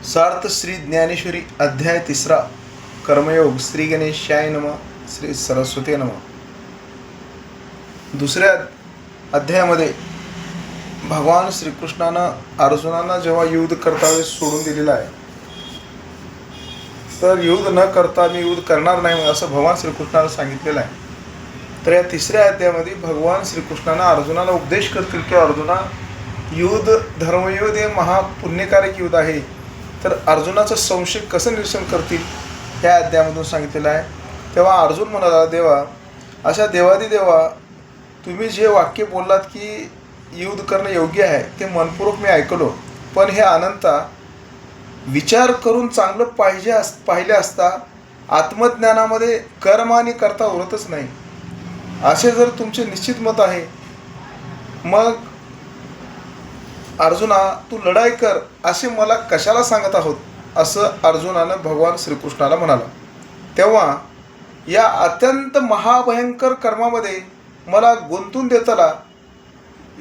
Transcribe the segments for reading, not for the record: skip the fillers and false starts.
सार्थ श्री ज्ञानेश्वरी अध्याय 3 कर्मयोग. श्री गणेशाय नमः. श्री सरस्वती नमः. दुसऱ्या अध्यायामध्ये भगवान श्रीकृष्णानं अर्जुनांना जेव्हा युद्ध करतावेळेस सोडून दिलेलं आहे, तर युद्ध न करता मी युद्ध करणार नाही असं भगवान श्रीकृष्णानं सांगितलेलं आहे. तर या तिसऱ्या अध्यायामध्ये भगवान श्रीकृष्णानं अर्जुनाला उपदेश करतील की अर्जुना, युद्ध धर्मयुद्ध हे महापुण्यकारक युद्ध आहे. तर अर्जुनाचं संशय कसं निरसन करतील ह्या अध्यायामधून सांगितलेलं आहे. तेव्हा अर्जुन म्हणाला, देवा, अशा देवादिदेवा, तुम्ही जे वाक्य बोललात की युद्ध करणं योग्य आहे ते मनपूर्वक मी ऐकलो, पण हे अनंता विचार करून चांगलं पाहिले असता आत्मज्ञानामध्ये कर्म आणि करता उरतच नाही. असे जर तुमचे निश्चित मत आहे, मग अर्जुना तू लढाई कर असे मला कशाला सांगत आहोत, असं अर्जुनानं भगवान श्रीकृष्णाला म्हणाला. तेव्हा या अत्यंत महाभयंकर कर्मामध्ये मला गुंतून देताला,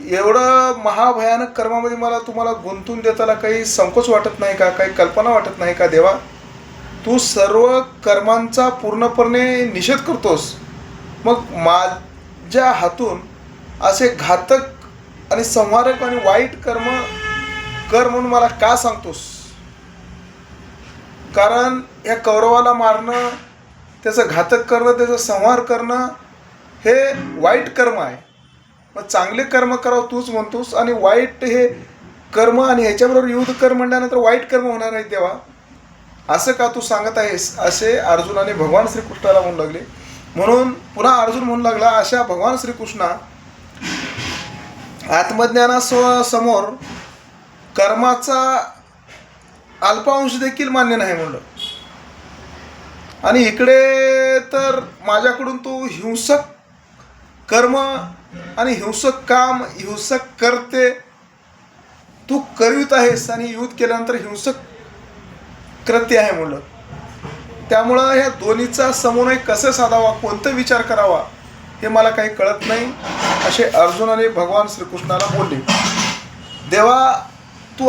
एवढं महाभयानक कर्मामध्ये तुम्हाला गुंतून देताला काही संकोच वाटत नाही का, काही कल्पना वाटत नाही का देवा? तू सर्व कर्मांचा पूर्णपणे निषेध करतोस, मग माझ्या हातून असे घातक आणि संहारक आणि वाईट कर्म कर म्हणून मला का सांगतोस? कारण या कौरवाला मारणं, त्याचं घातक करणं, त्याचं संहार करणं हे वाईट कर्म आहे. मग चांगले कर्म करावं तूच म्हणतोस आणि वाईट हे कर्म आणि ह्याच्याबरोबर युद्ध कर म्हणल्यानंतर वाईट कर्म होणार आहे तेव्हा असं का तू सांगत आहेस, असे अर्जुनाने भगवान श्रीकृष्णाला म्हणू लागले. म्हणून पुन्हा अर्जुन म्हणू लागला, अशा भगवान श्रीकृष्णा आत्मज्ञानासमोर कर्माचा अल्पांश देखील मान्य नाही म्हणलं. आणि इकडे तर माझ्याकडून तू हिंसक कर्म आणि हिंसक काम, हिंसक करते तू करीत आहेस आणि युद्ध केल्यानंतर हिंसक कृत्य आहे म्हणलं. त्यामुळं ह्या दोन्हीचा समन्वय कसं साधावा, कोणता विचार करावा हे मला काही कळत नाही, असे अर्जुनाने भगवान श्रीकृष्णाला बोलले. देवा, तू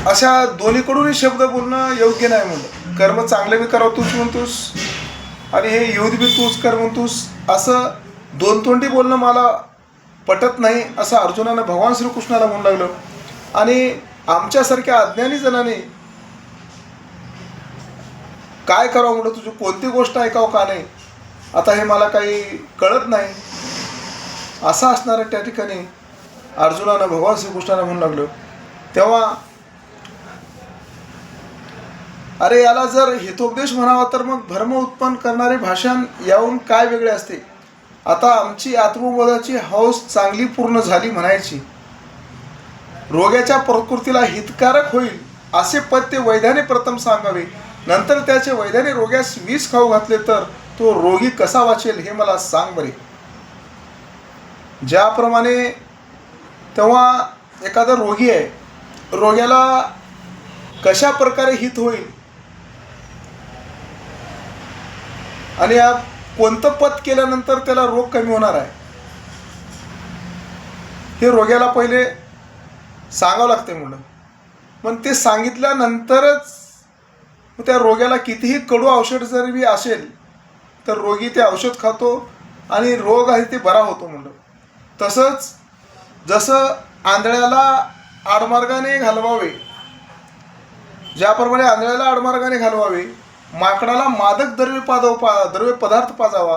अशा दोन्हीकडूनही शब्द बोलणं योग्य नाही म्हणलं. कर्म चांगले बी करावं तूच म्हणतोस आणि हे युद्ध बी तूच कर म्हणतोस, असं दोन तोंडी बोलणं मला पटत नाही असं अर्जुनानं भगवान श्रीकृष्णाला म्हणू लागलं. आणि आमच्यासारख्या अज्ञानी जणांनी काय करावं म्हणलं, तुझी कोणती गोष्ट ऐकावं का नाही आता हे मला काही कळत नाही असं असणारं त्या ठिकाणी अर्जुनानं भगवान श्रीकृष्णाला म्हणू लागलं. तेव्हा अरे याला जर हितोपदेश म्हणावा तर मग भ्रम उत्पन्न करणारे भाषण याहून काय वेगळे असते. आता आमची आत्मबोधाची हौस चांगली पूर्ण झाली म्हणायची. रोग्याच्या प्रकृतीला हितकारक होईल असे पथ्य वैद्याने प्रथम सांगावे, नंतर त्याचे वैद्याने रोग्यास विष खाऊ घातले तर तो रोगी कसा वाचेल हे मला सांग बरे. ज्याप्रमाणे तेव्हा एखादा रोगी आहे, रोग्याला कशा प्रकारे हित होईल आणि कोणतं पथ केल्यानंतर त्याला रोग कमी होणार आहे हे रोग्याला पहिले सांगावं लागते म्हणलं. पण ते सांगितल्यानंतरच त्या रोग्याला कितीही कडू औषध जरी बी असेल तर रोगी ते औषध खातो आणि रोग आहे ते बरा होतो म्हणलं. तसंच जसं आंधळ्याला आडमार्गाने घालवावे, ज्याप्रमाणे आंधळ्याला आडमार्गाने घालवावे, माकडाला मादक द्रव्य पदार्थ पाजावा,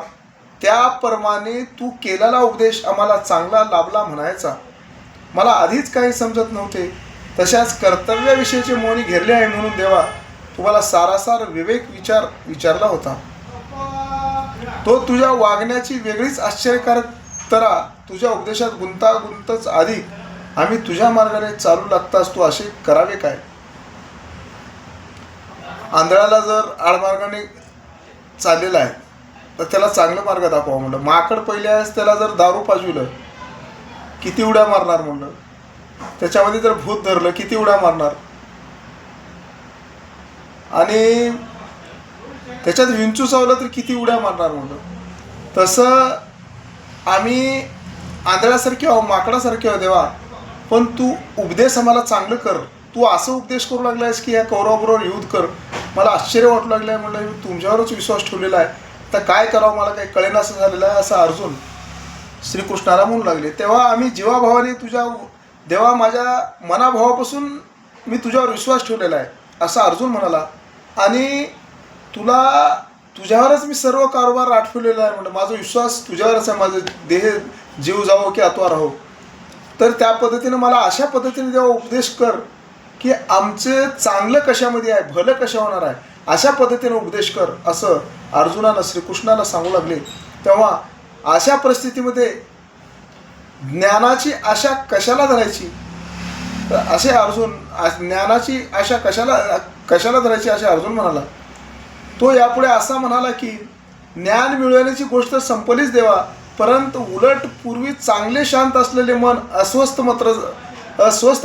त्याप्रमाणे तू केलेला उपदेश आम्हाला चांगला लाभला म्हणायचा. मला आधीच काही समजत नव्हते, तशाच कर्तव्याविषयीचे मोनी घेरले आहे म्हणून देवा तुम्हाला सारासार विवेक विचारला होता. तो तुझ्या वागण्याची वेगळीच आश्चर्यकारक तरा तुझ्या उपदेशात गुंतागुंतच अधिक आम्ही तुझ्या मार्गाने चालू लागतास तू असे करावे काय? आंधळ्याला जर आडमार्गाने चाललेला आहे तर त्याला चांगला मार्ग दाखवा म्हणलं. माकड पहिल्यास त्याला जर दारू पाजविलं किती उड्या मारणार म्हणलं. त्याच्यामध्ये जर भूत धरलं किती उड्या मारणार. आणि त्याच्यात विंचू चावलं तर किती उड्या मारणार म्हणलं. तसं आम्ही आंधळ्यासारखे आहो, माकडासारखे आहो देवा. पण तू उपदेश आम्हाला चांगलं कर. तू असं उपदेश करू लागला आहेस की ह्या कौरवाबरोबर युद्ध कर. मला आश्चर्य वाटू लागलं आहे. म्हणलं मी तुमच्यावरच विश्वास ठेवलेला आहे, तर काय करावं मला काही कळेना असं झालेलं आहे. असं अर्जुन श्रीकृष्णाला म्हणू लागले. तेव्हा आम्ही जीवाभावाने देवा माझ्या मनाभावापासून मी तुझ्यावर विश्वास ठेवलेला आहे असं अर्जुन म्हणाला. आणि तुझ्यावरच मी सर्व कारभार आठवलेला आहे. म्हणलं माझा विश्वास तुझ्यावरच आहे. माझं देह जीव जावो की आत्मा राहो. तर त्या पद्धतीनं मला अशा पद्धतीने जेव्हा उपदेश कर की आमचे चांगलं कशामध्ये आहे, भलं कशा होणार आहे, अशा पद्धतीने उपदेश कर असं अर्जुनानं श्रीकृष्णाला सांगू लागले. तेव्हा अशा परिस्थितीमध्ये ज्ञानाची आशा कशाला धरायची, असे अर्जुन ज्ञानाची आशा कशाला धरायची असे अर्जुन म्हणाला. तो यापुढे असा म्हणाला की ज्ञान मिळवण्याची गोष्ट संपलीच देवा, परंतु उलट पूर्वी चांगले शांत असलेले मन अस्वस्थ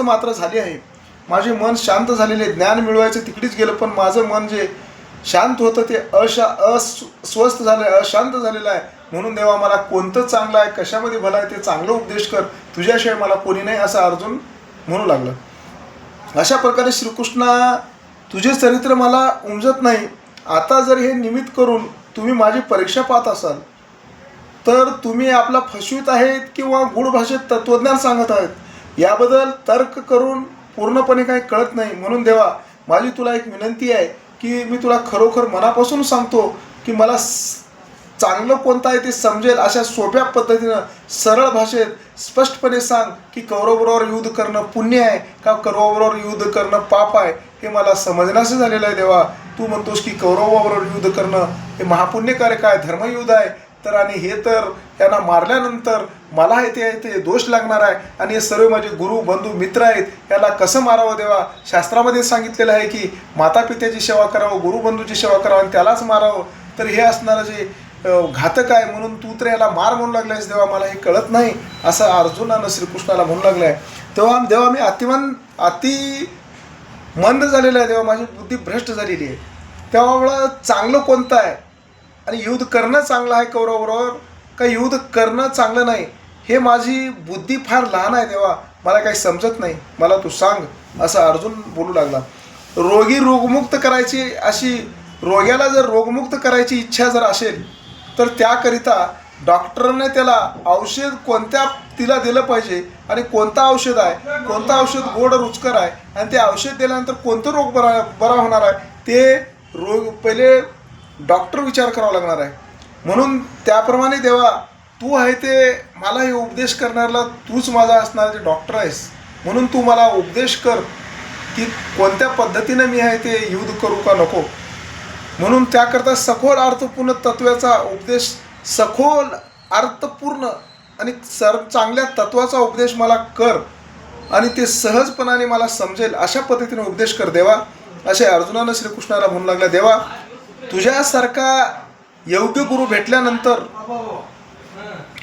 मात्र झाले आहे. माझे मन शांत झालेले, ज्ञान मिळवायचं तिकडेच गेलं, पण माझं मन जे शांत होतं ते अस्वस्थ झालं, अशांत झालेलं आहे. म्हणून देवा मला कोणतं चांगलं आहे, कशामध्ये भलं आहे ते चांगलं उपदेश कर, तुझ्याशिवाय मला कोणी नाही असं अर्जुन म्हणू लागलं. अशा प्रकारे श्रीकृष्णा तुझे चरित्र मला उमजत नाही. आता जर हे निमित्त करून तुम्ही माझी परीक्षा पाहत असाल तर तुम्ही आपला फसवीत आहेत किंवा गूढ भाषेत तत्त्वज्ञान सांगत आहेत, याबद्दल तर्क करून पूर्णपणे काही कळत नाही. म्हणून देवा माझी तुला एक विनंती आहे की मी तुला खरोखर मनापासून सांगतो की मला चांगलं कोणतं आहे ते समजेल अशा सोप्या पद्धतीनं सरळ भाषेत स्पष्टपणे सांग की कौरवाबरोबर युद्ध करणं पुण्य आहे का कौरवाबरोबर युद्ध करणं पाप आहे, हे मला समजण्याचं झालेलं आहे. देवा तू म्हणतोस की कौरवाबरोबर युद्ध करणं हे महापुण्यकारक आहे, धर्मयुद्ध आहे, तर आणि हे तर त्यांना मारल्यानंतर मला ते दोष लागणार आहे आणि हे सर्व माझे गुरु बंधू मित्र आहेत, याला कसं मारावं देवा. शास्त्रामध्ये सांगितलेलं आहे की माता पित्याची सेवा करावं, गुरुबंधूची सेवा करावं आणि त्यालाच मारावं, तर हे असणारं जे घातक आहे, म्हणून तू तर याला मार म्हणू लागलायस देवा, मला हे कळत नाही असं अर्जुनानं श्रीकृष्णाला म्हणू लागलं आहे. तेव्हा देवा मी अति मंद झालेलं आहे देवा, माझी बुद्धी भ्रष्ट झालेली आहे. तेव्हा चांगलं कोणतं आहे आणि युद्ध करणं चांगलं आहे कौरवाबरोबर का युद्ध करणं चांगलं नाही, हे माझी बुद्धी फार लहान आहे देवा, मला काही समजत नाही, मला तू सांग असं अर्जुन बोलू लागला. रोगी रोगमुक्त करायची रोग्याला जर रोगमुक्त करायची इच्छा जर असेल तर त्याकरिता डॉक्टरने त्याला औषध तिला दिलं पाहिजे आणि कोणतं औषध आहे, कोणतं औषध गोड रुचकर आहे आणि ते औषध दिल्यानंतर कोणतं रोग बरा होणार आहे ते रोग पहिले डॉक्टर विचार करावा लागणार आहे. म्हणून त्याप्रमाणे देवा तू आहे ते मला हे उपदेश करणाऱ्याला तूच माझा असणारा जे डॉक्टर आहेस, म्हणून तू मला उपदेश कर की कोणत्या पद्धतीनं मी आहे ते युद्ध करू का नको. म्हणून त्याकरता सखोल अर्थपूर्ण तत्वाचा उपदेश, सखोल अर्थपूर्ण आणि चांगल्या तत्वाचा उपदेश मला कर आणि ते सहजपणाने मला समजेल अशा पद्धतीने उपदेश कर देवा असे अर्जुनानं श्रीकृष्णाला म्हणू लागला. देवा तुझ्यासारखा योग्य गुरु भेटल्यानंतर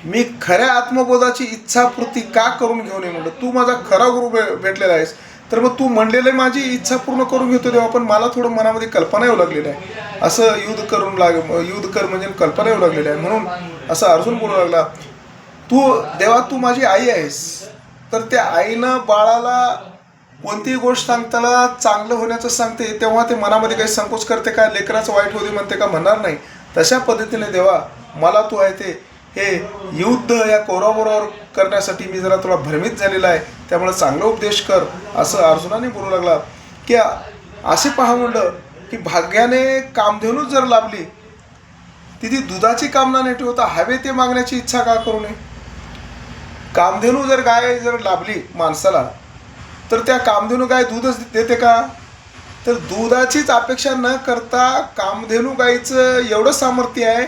मी खऱ्या आत्मबोधाची इच्छापूर्ती का करून घेऊ नये. म्हणलं तू माझा खरा गुरु भेटलेला आहेस, तर मग तू म्हणलेलं माझी इच्छा पूर्ण करून घेतो देवा, पण मला थोडं मनामध्ये कल्पना येऊ लागलेली आहे, असं युद्ध कर म्हणजे कल्पना येऊ लागलेली आहे. म्हणून असं अर्जुन बोलू लागला, देवा तू माझी आई आहेस, तर त्या आईनं बाळाला कोणतीही गोष्ट सांगताना चांगलं होण्याचं सांगते तेव्हा ते मनामध्ये काही संकोच करते का, लेकराचं वाईट होते म्हणते का, म्हणणार नाही. तशा पद्धतीने देवा मला तू आहे ते हे युद्ध या कौरवाबरोबर करण्यासाठी मी जरा थोडा भ्रमित झालेला आहे, त्यामुळे चांगला उपदेश कर असं अर्जुनाने बोलू लागला. की असे पहा म्हणलं की भाग्याने कामधेनू जर लाभली ती दुधाची कामना नाही ठेवता हवे ते मागण्याची इच्छा का करू नये. कामधेनू जर गाय जर लाभली माणसाला तर त्या कामधेनू गाय दूधच देते का, तर दुधाचीच अपेक्षा न करता कामधेनू गायीचं एवढं सामर्थ्य आहे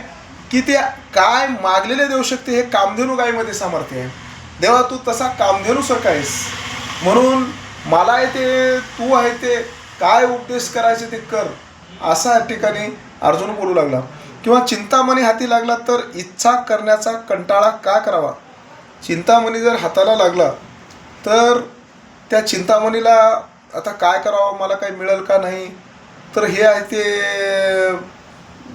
की ते काय मागलेले देऊ शकते, हे कामधेनू गायीमध्ये सामर्थ्य आहे. देवा तू तसा कामधेनूसारखा आहेस, म्हणून मला आहे ते तू आहे ते काय उपदेश करायचे ते कर असा ठिकाणी अर्जुन बोलू लागला. किंवा चिंतामणी हाती लागला तर इच्छा करण्याचा कंटाळा का करावा. चिंतामणी जर हाताला लागला तर त्या चिंतामणीला आता काय करावं, मला काही मिळेल का नाही, तर हे आहे ते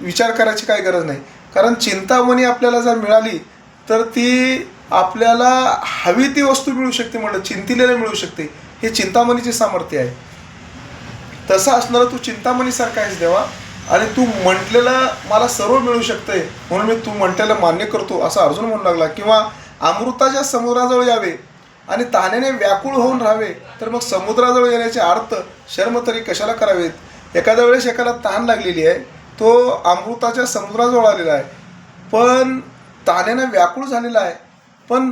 विचार करायची काही गरज नाही. कारण चिंतामणी आपल्याला जर मिळाली तर ती आपल्याला हवी ती वस्तू मिळू शकते म्हणलं, चिंतिलेलं मिळू शकते. हे चिंतामणीचे सामर्थ्य आहे. तसं असणारं तू चिंतामणीसारखा आहेस देवा, आणि तू म्हटलेलं मला सर्व मिळू शकतंय म्हणून मी तू म्हटलेलं मान्य करतो असं अर्जुन म्हणू लागला. किंवा अमृताच्या समुद्राजवळ यावे आणि तहानेने व्याकुळ होऊन राहावे, तर मग समुद्राजवळ येण्याचे अर्थ शर्म तरी कशाला करावेत. एखाद्या वेळेस एकाला तहान लागलेली आहे, तो अमृताच्या समुद्राजवळ आलेला आहे, पण तहानेनं व्याकुळ झालेला आहे, पण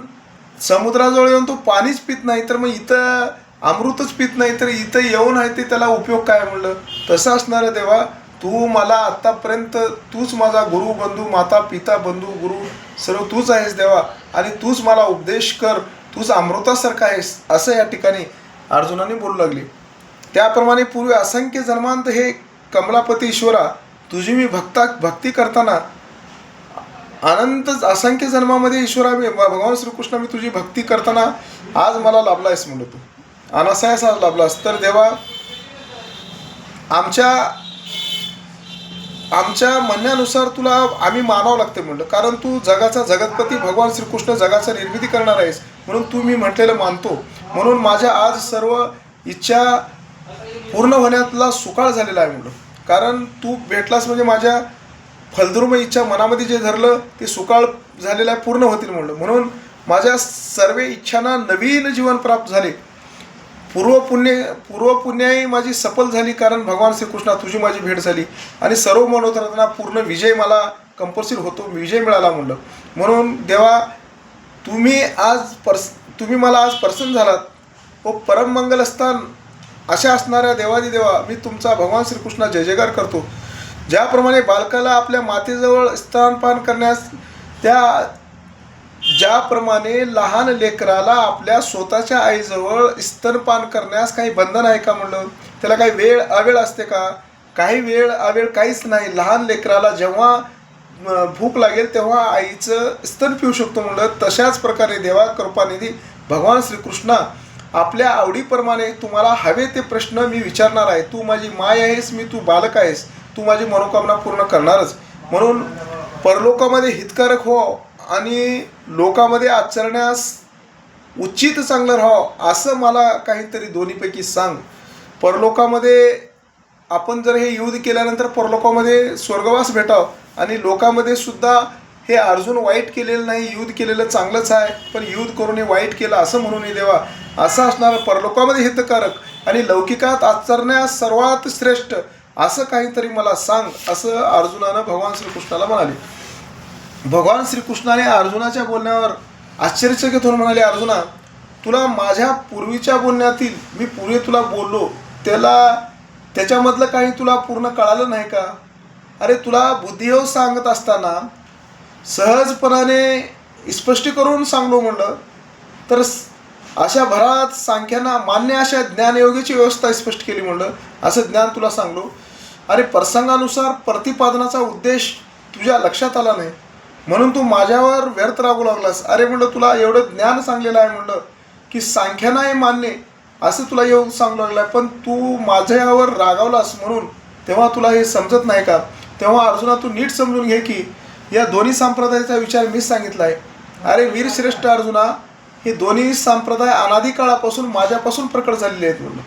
समुद्राजवळ येऊन तो पाणीच पित नाही, तर मग इथं अमृतच पित नाही, तर इथं येऊन आहे ते त्याला उपयोग काय म्हणलं. तसं असणारं देवा, तू मला आत्तापर्यंत तूच माझा गुरु बंधू, माता पिता बंधू गुरु सर्व तूच आहेस देवा, आणि तूच मला उपदेश कर, तूच अमृतासारखा आहेस असं या ठिकाणी अर्जुनाने बोलू लागले. त्याप्रमाणे पूर्वी असंख्य जन्मांत हे कमलापती ईश्वरा तुझी मी भक्ती करताना, अनंत असंख्य जन्मामध्ये ईश्वरा मी भगवान श्रीकृष्ण मी तुझी भक्ती करताना आज मला लाभलायस म्हणलं, तू अनासायास आज लाभलास. तर देवा आमच्या म्हणण्यानुसार तुला आम्ही मानावं लागते म्हणलं, कारण तू जगाचा जगतपती भगवान श्रीकृष्ण जगाचा निर्मिती करणार आहेस म्हणून तू मी म्हटलेलं मानतो. म्हणून माझ्या आज सर्व इच्छा पूर्ण होण्यातला सुकाळ झालेला आहे म्हणलं, कारण तू भेटलास म्हणजे माझ्या फलद्रुम इच्छा मनामध्ये जे धरलं ते सुकाळ झालेलं आहे, पूर्ण होतील म्हणलं. म्हणून माझ्या सर्व इच्छांना नवीन जीवन प्राप्त झाले, पूर्वपुण्याही माझी सफल झाली, कारण भगवान श्रीकृष्णा तुझी माझी भेट झाली आणि सर्व मनोरथांना पूर्ण विजय मला कंपल्सरी होतो, विजय मिळाला म्हणलं. म्हणून देवा तुम्ही मला आज प्रसन्न झालात व परम मंगलस्थान अशा असणाऱ्या देवादिदेवा मी तुमचा भगवान श्रीकृष्णा जय जयकार करतो. ज्याप्रमाणे बालकाला आपल्या मातेजवळ स्तनपान करण्यास, ज्याप्रमाणे लहान लेकराला आपल्या स्वतःच्या आईजवळ स्तनपान करण्यास काही बंधन आहे का म्हणलं, त्याला काही वेळ अवेळ असते का, काही वेळ अवेळ काहीच नाही. लहान लेकराला जेव्हा भूक लागेल तेव्हा आईचं स्तन पिऊ शकतो म्हणलं. तशाच प्रकारे देवा कृपानिधी भगवान श्रीकृष्णा आपल्या आवडीप्रमाणे तुम्हाला हवे ते प्रश्न मी विचारणार आहे. तू माझी माय आहेस, मी तू बालक आहेस, तू माझी मनोकामना पूर्ण करणारच. म्हणून परलोकामध्ये हितकारक हो आणि लोकामध्ये आचरण्यास उचित चांगलं राहावं असं मला काहीतरी दोन्हीपैकी सांग. परलोकामध्ये आपण जर हे युद्ध केल्यानंतर परलोकामध्ये स्वर्गवास भेटावं, आणि लोकामध्ये सुद्धा हे अर्जुन वाईट केलेलं नाही, युद्ध केलेलं चांगलंच आहे, पण युद्ध करून हे वाईट केलं असं म्हणून देवा. असं असणारं परलोकामध्ये हितकारक आणि लौकिकात आचरण्यास सर्वात श्रेष्ठ असं काहीतरी मला सांग असं अर्जुनानं भगवान श्रीकृष्णाला म्हणाले. भगवान श्रीकृष्णाने अर्जुनाच्या बोलण्यावर आश्चर्यचकित होऊन म्हणाले, अर्जुना तुला माझ्या पूर्वीच्या बोलण्यातील मी पूर्वी तुला बोललो त्याच्यामधलं काही तुला पूर्ण कळालं नाही का. अरे तुला बुद्धियोग सांगत असताना सहजपणाने स्पष्ट करून सांगलो म्हणलं, तर अशा भरात सांख्यांना मान्य अशा ज्ञानयोगाची व्यवस्था स्पष्ट केली म्हणलं, असं ज्ञान तुला सांगलो. अरे प्रसंगानुसार प्रतिपादनाचा उद्देश तुझ्या लक्षात आला नाही म्हणून तू माझ्यावर व्यर्थ रागू लागलास. अरे म्हणलं तुला एवढं ज्ञान सांगलेलं आहे म्हणलं की सांख्यांनाही मान्य असं तुला योग सांगू लागलं आहे, पण तू माझ्यावर रागावलास म्हणून तेव्हा तुला हे समजत नाही का. तेव्हा अर्जुना तू नीट समजून घे की या दोन्ही संप्रदायाचा विचार मीच सांगितला आहे. अरे वीरश्रेष्ठ अर्जुना, हे दोन्ही संप्रदाय अनादिकाळापासून माझ्यापासून प्रकट झालेले आहेत म्हणलं.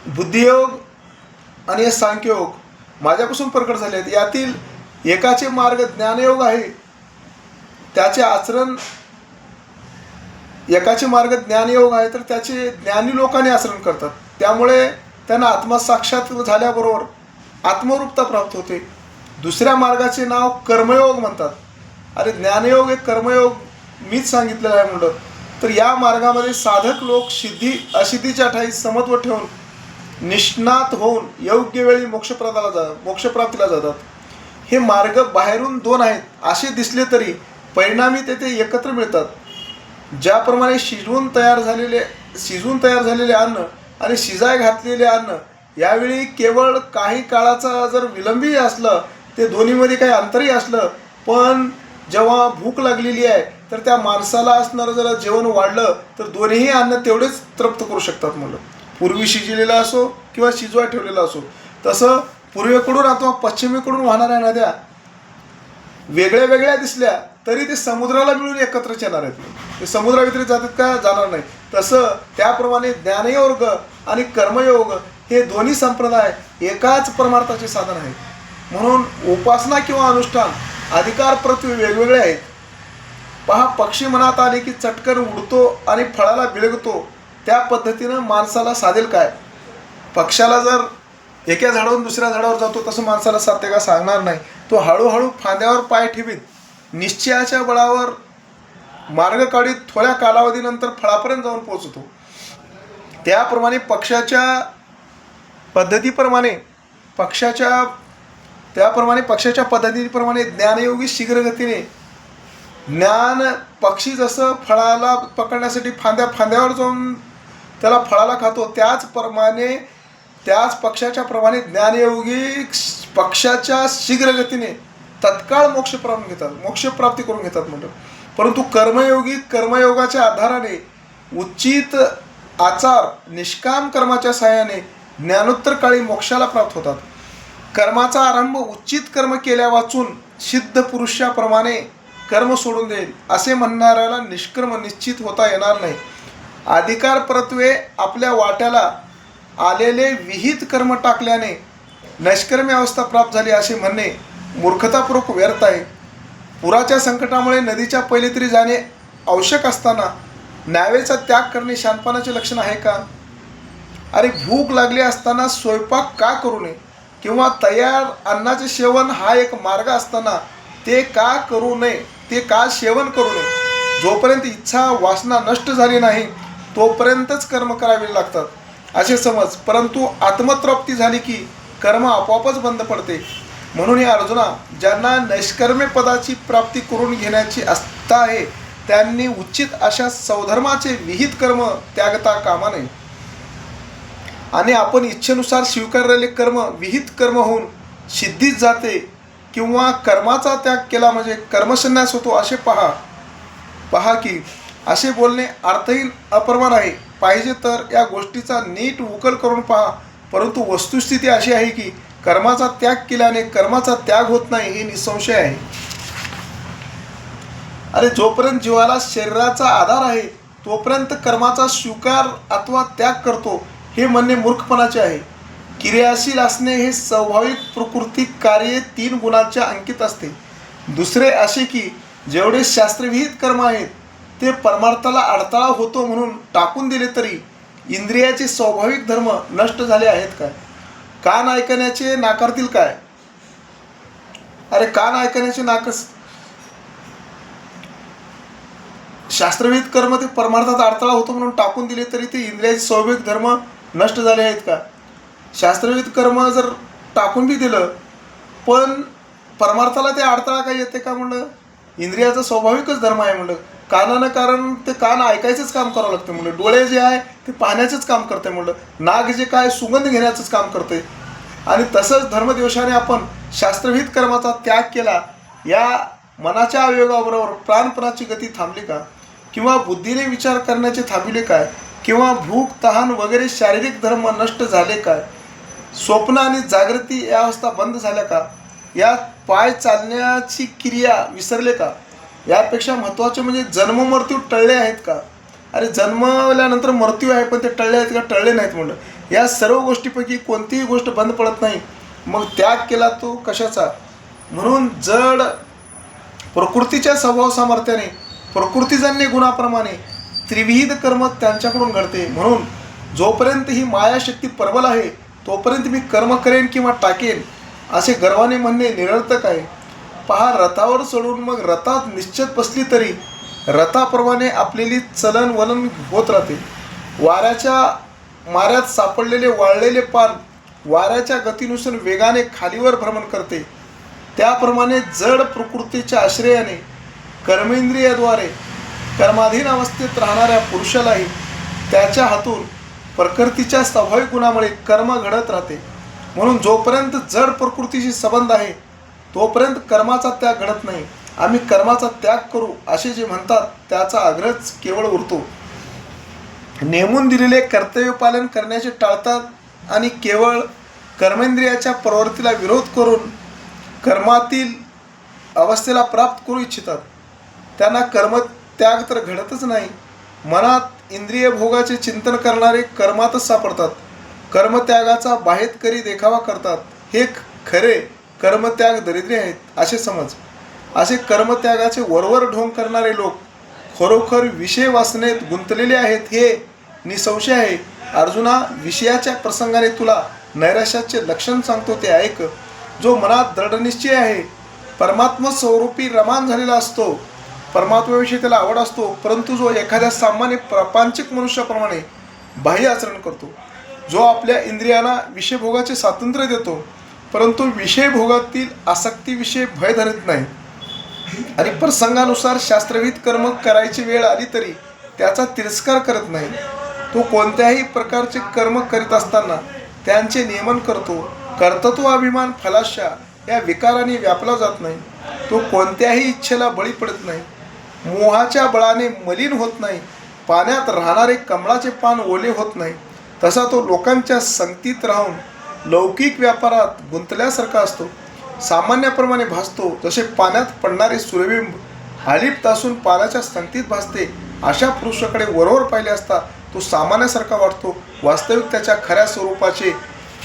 बुद्धियोग आणि सांख्ययोग माझ्यापासून प्रकट झाले आहेत. यातील एकाचे मार्ग ज्ञानयोग आहे, त्याचे आचरण एकाचे मार्ग ज्ञानयोग आहे, तर त्याचे ज्ञानी लोकांनी आचरण करतात, त्यामुळे त्यांना आत्मसाक्षात झाल्याबरोबर आत्मरूपता प्राप्त होते. दुसऱ्या मार्गाचे नाव कर्मयोग म्हणतात. अरे ज्ञानयोग एक कर्मयोग मीच सांगितलेलं आहे म्हणलं. तर या मार्गामध्ये साधक लोक सिद्धी असिद्धीच्या ठाई समत्व ठेवून निष्णात होऊन योग्य वेळी मोक्षप्राप्तीला जातात. हे मार्ग बाहेरून दोन आहेत असे दिसले तरी परिणामी तेथे एकत्र मिळतात. ज्याप्रमाणे शिजवून तयार झालेले अन्न आणि शिजाय घातलेले अन्न यावेळी केवळ काही काळाचा जर विलंबही असलं, ते दोन्हीमध्ये काही अंतरही असलं, पण जेव्हा भूक लागलेली आहे तर त्या माणसाला असणारं जरा जेवण वाढलं तर दोन्हीही अन्न तेवढेच तृप्त करू शकतात म्हणलं. पूर्वी शिजलेलं असो किंवा शिजवा ठेवलेलं असो, तसं पूर्वेकडून अथवा पश्चिमेकडून वाहणाऱ्या नद्या वेगळ्या वेगळ्या दिसल्या तरी ते समुद्राला मिळून एकत्रच येणार आहेत. ते समुद्राव्यतिरिक्त जातात का? जाणार नाही. तसं त्याप्रमाणे ज्ञानयोग आणि कर्मयोग हे दोन्ही संप्रदाय एकाच परमार्थाचे साधन आहे. म्हणून उपासना किंवा अनुष्ठान अधिकार प्रति वेगवेगळे आहेत. पहा, पक्षी मनात आले की चटकन उडतो आणि फळाला बिळगतो. त्या पद्धतीनं माणसाला साधेल काय? पक्षाला जर एका झाडावरून दुसऱ्या झाडावर जातो तसं माणसाला साध्य का? सांगणार नाही. तो हळूहळू फांद्यावर पाय ठेवीत निश्चयाच्या बळावर मार्ग काढीत थोड्या कालावधीनंतर फळापर्यंत जाऊन पोहोचतो. त्याप्रमाणे पक्षाच्या पद्धतीप्रमाणे ज्ञानयोगी शीघ्रगतीने ज्ञान पक्षी जसं फळाला पकडण्यासाठी फांद्यावर जाऊन त्याला फळाला खातो, त्याच पक्षाच्या प्रमाणे ज्ञानयोगी पक्षाच्या शीघ्रगतीने तत्काळ मोक्षप्राप्ती करून घेतात म्हणतात. परंतु कर्मयोगी कर्मयोगाच्या आधाराने उचित आचार निष्काम कर्माच्या सहाय्याने ज्ञानोत्तर काळी मोक्षाला प्राप्त होतात. कर्माचा आरंभ उचित कर्म केल्या वाचून सिद्ध पुरुषाप्रमाणे कर्म सोडून देईल असे म्हणणाऱ्याला निष्कर्म निश्चित होता येणार नाही. अधिकार परत्वे आपल्या वाट्याला आलेले विहित कर्म टाकल्याने नैष्कर्म्य अवस्था प्राप्त झाली असे म्हणणे मूर्खतापूर्वक व्यर्थ आहे. पुराच्या संकटामुळे नदीच्या पहिले तरी जाणे आवश्यक असताना न्यावेचा त्याग करणे शहाणपणाचे लक्षण आहे का? अरे, भूक लागली असताना स्वयंपाक का करू नये? किंवा तयार अन्नाचे सेवन हा एक मार्ग असताना ते का करू नये? ते का सेवन करू नये? जोपर्यंत इच्छा वासना नष्ट झाली नाही तोपर्यंतच कर्म करावे लागतात असे समज. परंतु आत्मतृप्ती झाली की कर्म आपोआपच बंद पडते. म्हणून या अर्जुना, ज्यांना नैष्कर्म्य पदाची प्राप्ती करून घेण्याची आस्था आहे त्यांनी उचित अशा स्वधर्माचे विहित कर्म त्यागता कामा नये. आणि आपण इच्छेनुसार स्वीकारलेले कर्म विहित कर्म होऊन सिद्धीच जाते किंवा कर्माचा त्याग केला म्हणजे कर्मसन्यास होतो असे पहा की असे बोलणे अर्थहीन अप्रमाण आहे. पाहिजे तर या गोष्टीचा नीट उकल करून पहा. परंतु वस्तुस्थिती अशी आहे की कर्माचा त्याग केल्याने कर्माचा त्याग होत नाही हे निसंशय आहे. अरे, जोपर्यंत जीवाला शरीराचा आधार आहे तोपर्यंत कर्माचा स्वीकार अथवा त्याग करतो हे म्हणणे मूर्खपणाचे आहे. क्रियाशील असणे हे स्वाभाविक प्रकृती कार्ये 3 गुणांच्या अंकित असते. दुसरे असे की जेवढे शास्त्रविहित कर्म आहेत ते परमार्थाला अडथळा होतो म्हणून टाकून दिले तरी इंद्रियाचे स्वाभाविक धर्म नष्ट झाले आहेत काय? कान ऐकण्याचे नाकारतील काय? अरे, कान ऐकण्याचे शास्त्रविहित कर्म ते परमार्थाचा अडथळा होतो म्हणून टाकून दिले तरी ते इंद्रियाचे स्वाभाविक धर्म नष्ट झाले आहेत का? शास्त्रविहित कर्म जर टाकून बी दिलं पण परमार्थाला ते अडथळा काही येते का? म्हणलं इंद्रियाचा स्वाभाविकच धर्म आहे. म्हणलं कानानं, कारण ते कान ऐकायचंच काम करावं लागतं. म्हणलं डोळे जे आहे ते पाहण्याचंच काम करते. म्हणलं नाक जे काय सुगंध घेण्याचंच काम करते. आणि तसंच धर्मद्वेषाने आपण शास्त्रविहित कर्माचा त्याग केला. या मनाच्या आयोगाबरोबर प्राणपणाची गती थांबली का? किंवा बुद्धीने विचार करण्याचे थांबले काय? किंवा भूक तहान वगैरे शारीरिक धर्म नष्ट झाले काय? स्वप्न आणि जागृती या अवस्था बंद झाल्या का? या पाय चालण्याची क्रिया विसरले का? यापेक्षा महत्त्वाचे म्हणजे जन्म मृत्यू टळले आहेत का? अरे, जन्मल्यानंतर मृत्यू आहे पण ते टळले आहेत का? टळले नाहीत. म्हणलं या सर्व गोष्टीपैकी कोणतीही गोष्ट बंद पडत नाही. मग त्याग केला तो कशाचा? म्हणून जड प्रकृतीच्या स्वभाव सामर्थ्याने प्रकृतीजन्य गुणाप्रमाणे त्रिविध कर्म त्यांच्याकडून घडते. म्हणून जोपर्यंत ही मायाशक्ती प्रबल आहे तोपर्यंत मी कर्म करेन किंवा टाकेन असे गर्वाने म्हणणे निरर्थक आहे. पहा, रथावर चढून मग रथात निश्चित बसली तरी रथाप्रमाणे आपलेली चलनवलन होत राहते. माऱ्यात सापडलेले वाळलेले पान वाऱ्याच्या गतीनुसार वेगाने खालीवर भ्रमण करते. त्याप्रमाणे जड प्रकृतीच्या आश्रयाने कर्मेंद्रियाद्वारे कर्माधीन अवस्थेत राहणाऱ्या पुरुषालाही त्याच्या हातून प्रकृतीच्या स्वाभाविक गुणामुळे कर्म घडत राहते. म्हणून जोपर्यंत जड प्रकृतीशी संबंध आहे तोपर्यंत कर्माचा त्याग घडत नाही. आम्ही कर्माचा त्याग करू असे जे म्हणतात त्याचा आग्रहच केवळ उरतो. नेमून दिलेले कर्तव्य पालन करण्याचे टाळतात आणि केवळ कर्मेंद्रियाच्या प्रवृत्तीला विरोध करून कर्मातील अवस्थेला प्राप्त करू इच्छितात. त्यांना कर्मत्याग तर घडतच नाही. मनात इंद्रिय भोगाचे चिंतन करणारे कर्मातच सापडतात. कर्मत्यागाचा बाहेतकरी देखावा करतात. हे खरे कर्मत्याग दरिद्री आहेत असे समज. असे कर्मत्यागाचे वरवर ढोंग करणारे लोक खरोखर विषय वासनेत गुंतलेले आहेत हे निसंशय आहे. अर्जुना, विषयाच्या प्रसंगाने तुला नैराश्याचे लक्षण सांगतो ते ऐक. जो मनात दृढनिश्चय आहे, परमात्मा स्वरूपी रमान झालेला असतो, परमात्म्याविषयी त्याला आवड असतो, परंतु जो एखाद्या सामान्य प्रापंचिक मनुष्याप्रमाणे बाह्य आचरण करतो, जो आपल्या इंद्रियांना विषयभोगाचे स्वातंत्र्य देतो, परंतु विषयभोगातील आसक्तीविषयी भय धरत नाही आणि प्रसंगानुसार शास्त्रविध कर्म करायची वेळ आली तरी त्याचा तिरस्कार करत नाही, तो कोणत्याही प्रकारचे कर्म करीत असताना त्यांचे नियमन करतो. कर्तृत्व अभिमान फलाशा या विकाराने व्यापला जात नाही. तो कोणत्याही इच्छेला बळी पडत नाही, मोहाच्या बळाने मलिन होत नाही. पाण्यात राहणारे कमळाचे पान ओले होत नाही, तसा तो लोकांच्या संगतीत राहून लौकिक व्यापारात गुंतल्यासारखा असतो, सामान्याप्रमाणे भासतो. जसे पाण्यात पडणारे सूर्यबिंब अलिप्त असून पाण्याच्या संगतीत भासते, अशा पुरुषाकडे वरवर पाहिले असता तो सामान्यासारखा वाटतो, वास्तविक त्याच्या खऱ्या स्वरूपाचे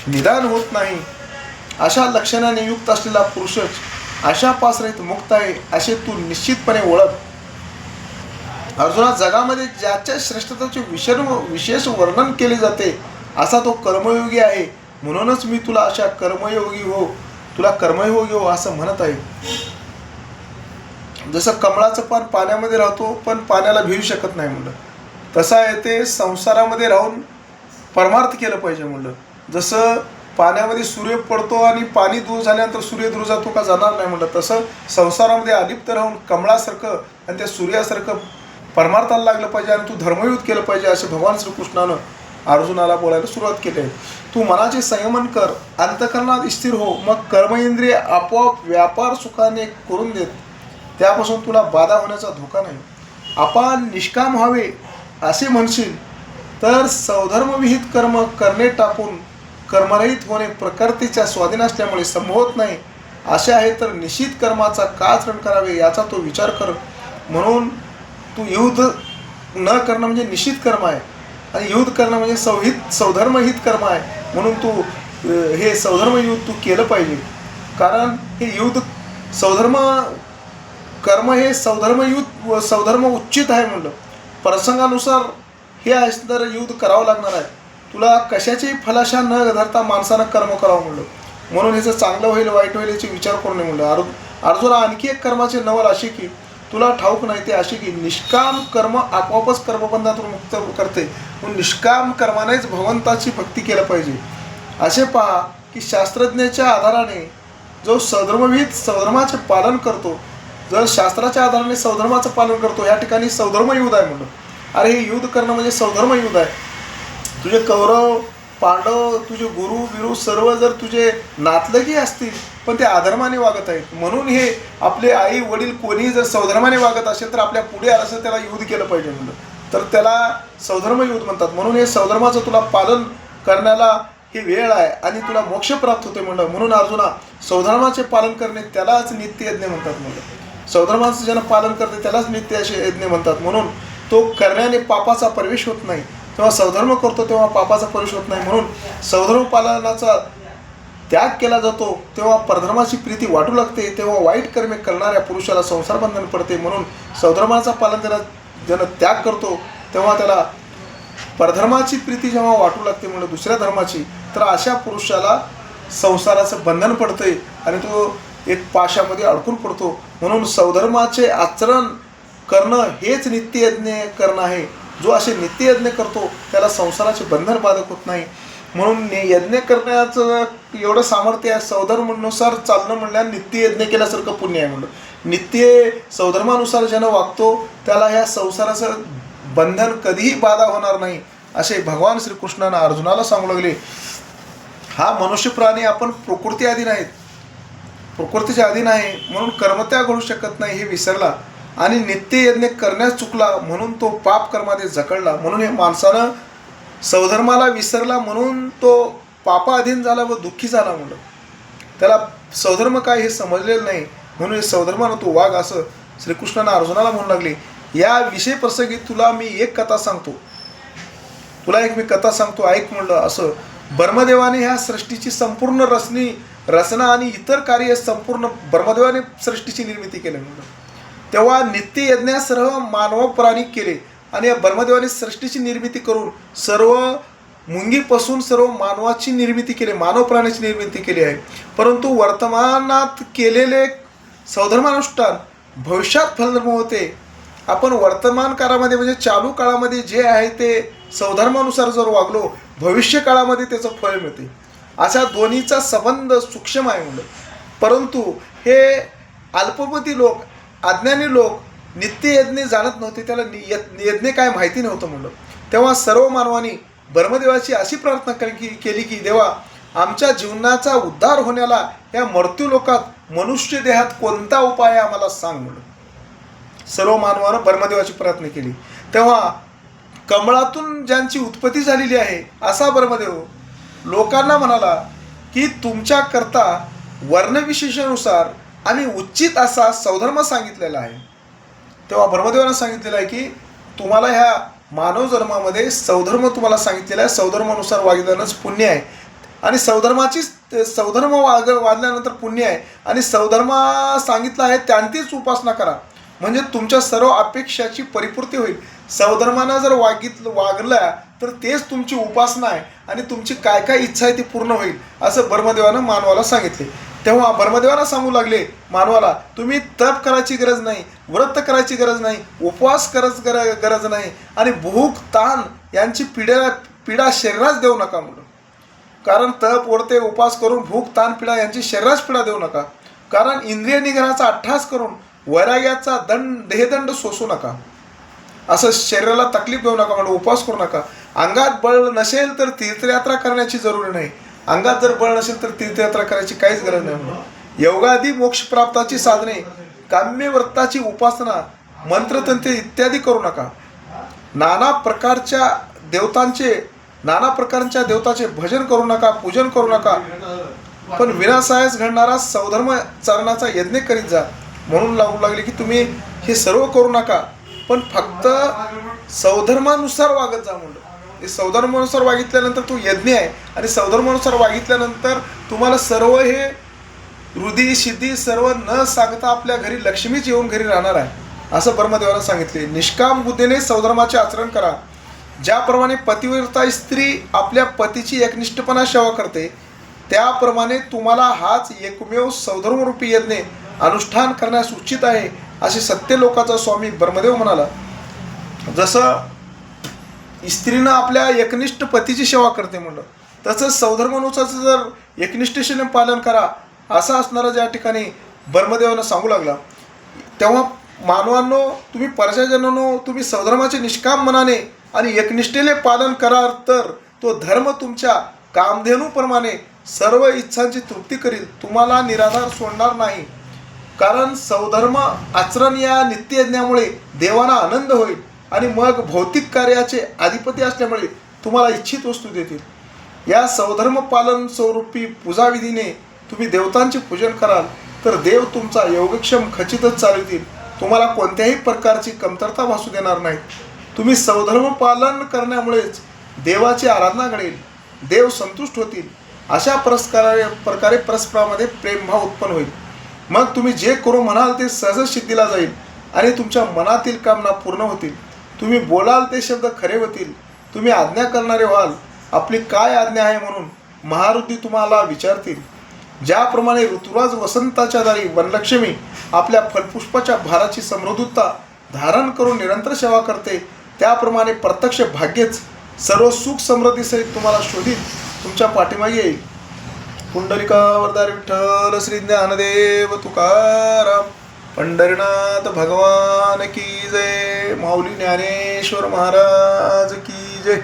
निदान होत नाही. अशा लक्षणाने युक्त असलेला पुरुषच अशा पासरहित मुक्त आहे असे तू निश्चितपणे ओळख. अर्जुना, जगामध्ये ज्याच्या श्रेष्ठतेचे विशेष वर्णन केले जाते असा तो कर्मयोगी आहे. म्हणूनच मी तुला कर्मयोगी हो असं म्हणत आहे. जसं कमळाचं पान पाण्यामध्ये राहतो पण पाण्याला भिजू शकत नाही म्हणलं, तसं आहे ते संसारामध्ये राहून परमार्थ केलं पाहिजे म्हणलं. जसं पाण्यामध्ये सूर्य पडतो आणि पाणी दूर झाल्यानंतर सूर्य दूर जातो का, जाणार नाही म्हणलं, तसं संसारामध्ये अलिप्त राहून कमळासारखं आणि त्या सूर्यासारखं परमार्थाला लागलं पाहिजे आणि तू धर्मयुद्ध केलं पाहिजे असे भगवान श्रीकृष्णानं अर्जुनाला बोलायला सुरुवात केली आहे. तू मनाचे संयमन कर, अंतःकरणात स्थिर हो, मग कर्मेंद्रिय आपोआप व्यापार सुखाने करून देत, त्यापासून तुला बाधा होण्याचा धोका नाही. आपण निष्काम व्हावे असे म्हणशील तर स्वधर्मविहित कर्म करणे टाकून कर्मरहित होणे प्रकृतीच्या स्वाधीन असल्यामुळे संभवत नाही. असे आहे तर निश्चित कर्माचा का आचरण करावे याचा तो विचार कर. म्हणून तू युद्ध न करणं म्हणजे निश्चित कर्म आहे आणि युद्ध करणं म्हणजे स्वधर्महित कर्म आहे. म्हणून तू हे स्वधर्म युद्ध तू केलं पाहिजे, कारण हे युद्ध स्वधर्म कर्म हे स्वधर्म उचित आहे म्हणलं. प्रसंगानुसार हे आहे तर युद्ध करावं लागणार आहे. तुला कशाची फलाशा न धरता माणसानं कर्म करावं म्हणलं. म्हणून ह्याचं चांगलं होईल वाईट होईल याचे विचार करू नये म्हणलं. अर्जुना, आणखी एक कर्माचे नवल असे की तुला ठाऊक नाही ते असे की निष्काम कर्म आपोआपच कर्मबंधातून मुक्त करते. म्हणून निष्काम कर्मानेच भगवंताची भक्ती केलं पाहिजे. असे पहा की शास्त्रज्ञाच्या आधाराने जो स्वधर्मविहित स्वधर्माचे पालन करतो, जर शास्त्राच्या आधाराने स्वधर्माचं पालन करतो, या ठिकाणी स्वधर्म युद्ध आहे म्हणलं. अरे हे युद्ध करणं म्हणजे स्वधर्म युद्ध आहे. तुझे कौरव पांडव, तुझे गुरु बिरू सर्व जर तुझे नातलगी असतील पण ते अधर्माने वागत आहेत, म्हणून हे आपले आई वडील कोणी जर स्वधर्माने वागत असेल तर आपल्या पुढे आलं त्याला युद्ध केलं पाहिजे म्हणलं, तर त्याला स्वधर्म युद्ध म्हणतात. म्हणून हे स्वधर्माचं तुला पालन करण्याला ही वेळ आहे आणि तुला मोक्ष प्राप्त होते म्हणलं. म्हणून अर्जुना, स्वधर्माचे पालन करणे त्यालाच नित्य यज्ञ म्हणतात म्हणलं. स्वधर्माचं ज्यानं पालन करते त्यालाच नित्य असे यज्ञ म्हणतात. म्हणून तो करण्याने पापाचा प्रवेश होत नाही, तेव्हा स्वधर्म करतो तेव्हा पापाचा प्रवेश होत नाही. म्हणून स्वधर्म पालनाचा त्याग केला जातो तेव्हा परधर्माची प्रीती वाटू लागते, तेव्हा वाईट कर्मे करणाऱ्या पुरुषाला संसार बंधन पडते. म्हणून स्वधर्माचा पालन ज्यानं त्याग करतो तेव्हा त्याला परधर्माची प्रीती जेव्हा वाटू लागते म्हणून दुसऱ्या धर्माची, तर अशा पुरुषाला संसाराचं बंधन पडते आणि तो एक पाशामध्ये अडकून पडतो. म्हणून स्वधर्माचे आचरण करणं हेच नित्ययज्ञ करणं आहे. जो असे नित्ययज्ञ करतो त्याला संसाराचे बंधन बाधक होत नाही. म्हणून यज्ञ करण्याचं एवढं सामर्थ्य आहे. स्वधर्मानुसार चालणं म्हणल्यावर नित्ययज्ञ केल्यासारखं पुण्य आहे म्हणलं. नित्य स्वधर्मानुसार ज्यानं वागतो त्याला ह्या संसाराचं बंधन कधीही बाधा होणार नाही असे भगवान श्रीकृष्णानं अर्जुनाला सांगू लागले. हा मनुष्य प्राणी आपण प्रकृती अधीन आहेत, प्रकृतीच्या अधीन आहे, म्हणून कर्मत्याग घडू शकत नाही हे विसरला आणि नित्ययज्ञ करण्यास चुकला, म्हणून तो पाप कर्मामध्ये जकळला. म्हणून हे माणसानं स्वधर्माला विसरला, म्हणून तो पापाधीन झाला व दुःखी झाला म्हणलं. त्याला स्वधर्म काय हे समजलेलं नाही, म्हणून हे स्वधर्मानं तू वाघ असं श्रीकृष्णानं अर्जुनाला म्हणू लागले. या विषय प्रसंगी तुला मी एक कथा सांगतो, मी कथा सांगतो ऐक म्हणलं. असं ब्रह्मदेवाने ह्या सृष्टीची संपूर्ण रचना आणि इतर कार्य संपूर्ण ब्रह्मदेवाने सृष्टीची निर्मिती केली म्हणलं. तेव्हा नित्य यज्ञासह मानव प्राणी केले आणि या ब्रह्मदेवाने सृष्टीची निर्मिती करून सर्व मुंगीपासून सर्व मानवाची निर्मिती केली, मानव प्राण्याची निर्मिती केली आहे. परंतु वर्तमानात केलेले स्वधर्मानुष्ठान भविष्यात फलधर्म होते. आपण वर्तमान काळामध्ये म्हणजे चालू काळामध्ये जे आहे ते स्वधर्मानुसार जर वागलो, भविष्य काळामध्ये त्याचं फळ मिळते. अशा दोन्हीचा संबंध सूक्ष्म आहे म्हणलं. परंतु हे अल्पमती लोक, अज्ञानी लोक नित्ययज्ञ जाणत नव्हते, त्याला यज्ञ काय माहिती नव्हतं म्हणलं. तेव्हा सर्व मानवांनी ब्रह्मदेवाची अशी प्रार्थना केली की देवा, आमच्या जीवनाचा उद्धार होण्याला या मृत्यू लोकात मनुष्य देहात कोणता उपाय आहे आम्हाला सांग म्हणलं. सर्व मानवानं ब्रह्मदेवाची प्रार्थना केली. तेव्हा कमळातून ज्यांची उत्पत्ती झालेली आहे असा ब्रह्मदेव लोकांना म्हणाला की तुमच्याकरता वर्णविशेषानुसार आणि उचित असा स्वधर्म सांगितलेला आहे. तेव्हा ब्रह्मदेवानं सांगितलेलं आहे की तुम्हाला ह्या मानव जन्मामध्ये स्वधर्म तुम्हाला सांगितलेला आहे. स्वधर्मानुसार वागल्यानंच पुण्य आहे आणि स्वधर्म वागल्यानंतर पुण्य आहे आणि स्वधर्म सांगितलं आहे त्यांचीच उपासना करा म्हणजे तुमच्या सर्व अपेक्षाची परिपूर्ती होईल. स्वधर्मानं जर वागल्या तर तेच तुमची उपासना आहे आणि तुमची काय काय इच्छा आहे ती पूर्ण होईल असं ब्रह्मदेवानं मानवाला सांगितले. तेव्हा ब्रह्मदेवाला सांगू लागले मानवाला, तुम्ही तप करायची गरज नाही, व्रत करायची गरज नाही, उपवास गरज नाही आणि भूक ताण यांची पीडा शरीरास देऊ नका म्हणून. कारण तप व्रते उपास करून भूक ताण पीडा यांची शरीरास पीडा देऊ नका. कारण इंद्रिय निग्रहाचा अठ्ठास करून वैराग्याचा देहदंड सोसू नका. असं शरीराला तकलीफ देऊ नका म्हणून उपवास करू नका. अंगात बळ नसेल तर तीर्थयात्रा करण्याची जरुरी नाही. अंगात जर बळ नसेल तर तीर्थयात्रा करायची काहीच गरज नाही म्हणून. योगादी मोक्षप्राप्ताची साधने, काम्य व्रताची उपासना, मंत्रतंत्र इत्यादी करू नका. नाना प्रकारच्या देवतांचे भजन करू नका, पूजन करू नका. पण विनाशायच घडणारा स्वधर्म चरणाचा यज्ञ करीत जा म्हणून लागू लागले की तुम्ही हे सर्व करू नका, पण फक्त स्वधर्मानुसार वागत जा म्हणलं. हे स्वधर्मानुसार वागितल्यानंतर तो यज्ञ आहे आणि स्वधर्मानुसार वागितल्यानंतर तुम्हाला सर्व हे हृदय सिद्धी सर्व न सांगता आपल्या घरी लक्ष्मीच येऊन घरी राहणार आहे असं ब्रह्मदेवानं सांगितले. निष्काम बुद्धीने स्वधर्माचे आचरण करा. ज्याप्रमाणे पतिव्रता स्त्री आपल्या पतीची एकनिष्ठपणा सेवा करते त्याप्रमाणे तुम्हाला हाच एकमेव स्वधर्मरूपी यज्ञ अनुष्ठान करण्यास उचित आहे असे सत्य लोकाचा स्वामी ब्रह्मदेव म्हणाला. जसं स्त्रीनं आपल्या एकनिष्ठ पतीची सेवा करते म्हणलं, तसंच स्वधर्मानुसारचं जर एकनिष्ठतेने पालन करा असं असणारं ज्या ठिकाणी ब्रह्मदेवानं सांगू लागला. तेव्हा मानवांनो, तुम्ही परजाजनांनो, तुम्ही स्वधर्माचे निष्काम मनाने आणि एकनिष्ठेने पालन कराल तर तो धर्म तुमच्या कामधेनूप्रमाणे सर्व इच्छांची तृप्ती करील, तुम्हाला निराधार सोडणार नाही. कारण स्वधर्म आचरण या नित्ययज्ञामुळे देवांना आनंद होईल आणि मग भौतिक कार्याचे अधिपती असल्यामुळे तुम्हाला इच्छित वस्तू देतील. या स्वधर्म पालन स्वरूपी पूजाविधीने तुम्ही देवतांचे पूजन कराल तर देव तुमचा योगक्षम खचितच चालवतील, तुम्हाला कोणत्याही प्रकारची कमतरता भासू देणार नाही. तुम्ही स्वधर्म पालन करण्यामुळेच देवाची आराधना घडेल, देव संतुष्ट होतील. अशा प्रकारे परस्परामध्ये प्रेमभाव उत्पन्न होईल. मग तुम्ही जे करू म्हणाल ते सहज सिद्धीला जाईल आणि तुमच्या मनातील कामना पूर्ण होतील. तुम्ही बोलाल ते शब्द खरे होतील. तुम्ही आज्ञा करणारे व्हाल. आपली काय आज्ञा आहे म्हणून महारुद्धी तुम्हाला विचारतील. ज्याप्रमाणे ऋतुराज वसंताच्या दारी वनलक्ष्मी आपल्या फलपुष्पाच्या भाराची समृद्धता धारण करून निरंतर सेवा करते, त्याप्रमाणे प्रत्यक्ष भाग्यच सर्व सुख समृद्धीसहित तुम्हाला शोधित तुमच्या पाठीमागे येईल. पुंडलिकावरदारी विठ्ठल श्री ज्ञानदेव तुकाराम पंढरीनाथ भगवान की जय. माऊली ज्ञानेश्वर महाराज की जय.